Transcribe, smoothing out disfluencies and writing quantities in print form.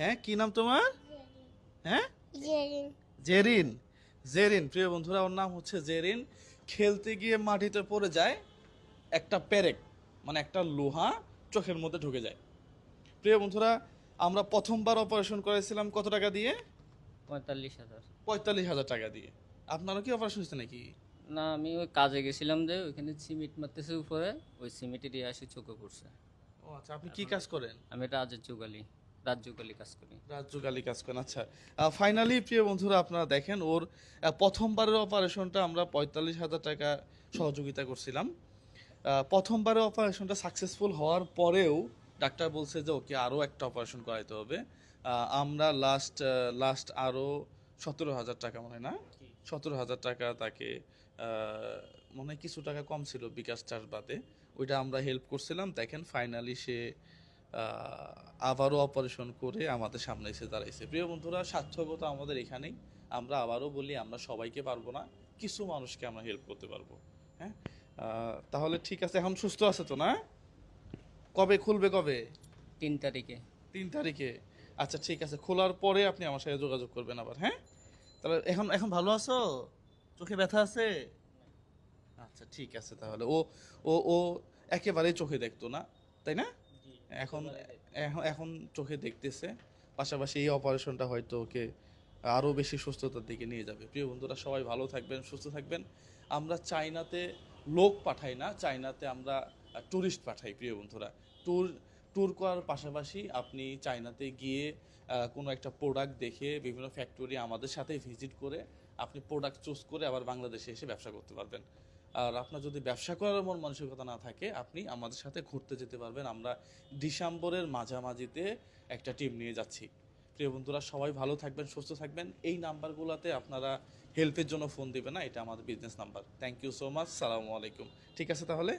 হ্যাঁ, কি নাম তোমার? হ্যাঁ, জেরিন। জেরিন, প্রিয় বন্ধুরা, ওর নাম হচ্ছে জেরিন। খেলতে গিয়ে মাটিতে পড়ে যায়, একটা পেরেক মানে একটা লোহা চোখের মধ্যে ঢুকে যায়। প্রিয় বন্ধুরা, আমরা প্রথমবার অপারেশন করেছিলাম কত টাকা দিয়ে? 45,000। 45,000 টাকা দিয়ে। আপনারও কি অপারেশন হয়েছে নাকি? না, আমি ওই কাজে গেছিলাম যে ওইখানে সিমেন্ট মারতেছে উপরে, ওই সিমেন্টে দিয়ে আসি চোখে পড়ছে। ও আচ্ছা, আপনি কি কাজ করেন? আমি রাত যুগালি কাজ করি। রাজযোগালী কাজ করেন, আচ্ছা। ফাইনালি প্রিয় বন্ধুরা, আপনারা দেখেন ওর প্রথমবারের অপারেশনটা আমরা 45,000 টাকা সহযোগিতা করছিলাম। প্রথমবারের অপারেশনটা সাকসেসফুল হওয়ার পরেও ডাক্তার বলছে যে ওকে আরও একটা অপারেশন করাইতে হবে। আমরা লাস্ট লাস্ট আরও 17,000 টাকা, মনে হয় না, 17,000 টাকা তাকে মনে হয় কিছু টাকা কম ছিল বিকাশ চার্জ বাদে, ওইটা আমরা হেল্প করছিলাম। দেখেন ফাইনালি সে আবারও অপারেশন করে আমাদের সামনে এসে দাঁড়াইছে। প্রিয় বন্ধুরা, সার্থকতা আমাদের এখানেই। আমরা আবারও বলি, আমরা সবাইকে পারবো না, কিছু মানুষকে আমরা হেল্প করতে পারবো। হ্যাঁ, তাহলে ঠিক আছে, এখন সুস্থ আছে তো না? কবে খুলবে, কবে? 3 তারিখে। 3 তারিখে। আচ্ছা ঠিক আছে, খোলার পরে আপনি আমার সাথে যোগাযোগ করবেন আবার। হ্যাঁ, তাহলে এখন এখন ভালো আছো? চোখে ব্যথা আছে? আচ্ছা ঠিক আছে, তাহলে ও ও ও একেবারেই চোখে দেখতো না, তাই না? এখন এখন এখন চোখে দেখতেছে। পাশাপাশি এই অপারেশনটা হয়তো ওকে আরও বেশি সুস্থতার দিকে নিয়ে যাবে। প্রিয় বন্ধুরা, সবাই ভালো থাকবেন, সুস্থ থাকবেন। আমরা চায়নাতে লোক পাঠাই না, চায়নাতে আমরা ট্যুরিস্ট পাঠাই। প্রিয় বন্ধুরা, ট্যুর ট্যুর করার পাশাপাশি আপনি চায়নাতে গিয়ে কোনো একটা প্রোডাক্ট দেখে, বিভিন্ন ফ্যাক্টরি আমাদের সাথে ভিজিট করে আপনি প্রোডাক্ট চুজ করে আবার বাংলাদেশে এসে ব্যবসা করতে পারবেন। আর আপনার যদি ব্যবসা করার মন মানসিকতা না থাকে, আপনি আমাদের সাথে ঘুরতে যেতে পারবেন। আমরা ডিসেম্বরের মাঝামাঝিতে একটা টিম নিয়ে যাচ্ছি। প্রিয় বন্ধুরা, সবাই ভালো থাকবেন, সুস্থ থাকবেন। এই নাম্বারগুলোতে আপনারা হেল্পের জন্য ফোন দিবেন না, এটা আমাদের business number. Thank you so much, সালামু আলাইকুম। ঠিক আছে তাহলে।